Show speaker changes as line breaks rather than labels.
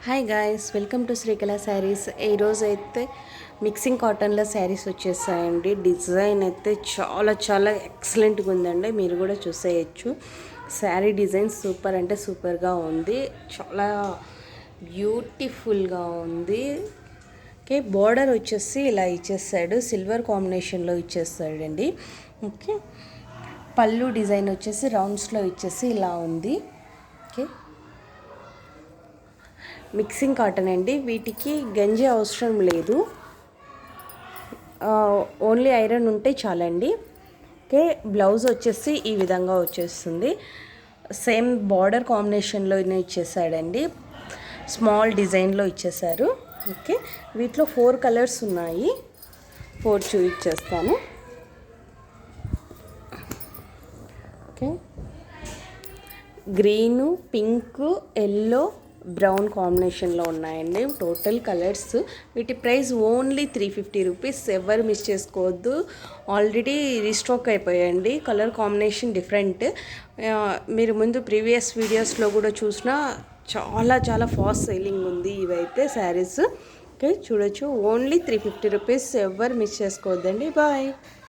Hi guys, welcome to Srikala saris. ఈరోజు అయితే mixing కాటన్లో శారీస్ వచ్చేసాయండి. డిజైన్ అయితే చాలా చాలా ఎక్సలెంట్గా ఉందండి, మీరు కూడా చూసేయచ్చు. శారీ డిజైన్ సూపర్ అంటే సూపర్గా ఉంది, చాలా బ్యూటిఫుల్గా ఉంది. ఓకే, బోర్డర్ వచ్చేసి ఇలా ఇచ్చేసాడు, సిల్వర్ కాంబినేషన్లో ఇచ్చేస్తాడండి. ఓకే, పళ్ళు డిజైన్ వచ్చేసి రౌండ్స్లో ఇచ్చేసి ఇలా ఉంది. ఓకే, మిక్సింగ్ కాటన్ అండి, వీటికి గంజి అవసరం లేదు, ఓన్లీ ఐరన్ ఉంటే చాలండి. ఓకే, బ్లౌజ్ వచ్చేసి ఈ విధంగా వచ్చేస్తుంది. సేమ్ బార్డర్ కాంబినేషన్లో ఇచ్చేసాడండి, స్మాల్ డిజైన్లో ఇచ్చేసారు. ఓకే, వీటిలో 4 కలర్స్ ఉన్నాయి, 4 చూపించేస్తాను. Okay, green, pink, yellow, brown కాంబినేషన్లో ఉన్నాయండి టోటల్ కలర్స్. వీటి ప్రైస్ ఓన్లీ 350 రూపీస్. ఎవరు మిస్ చేసుకోవద్దు, ఆల్రెడీ రీస్టాక్ అయిపోయాయండి. కలర్ కాంబినేషన్ డిఫరెంట్, మీరు ముందు ప్రీవియస్ వీడియోస్లో కూడా చూసినా చాలా చాలా ఫాస్ట్ సెల్లింగ్ ఉంది ఇవైతే శారీస్. ఓకే, చూడొచ్చు, ఓన్లీ 350 రూపీస్. ఎవరు మిస్ చేసుకోవద్దండి. బాయ్.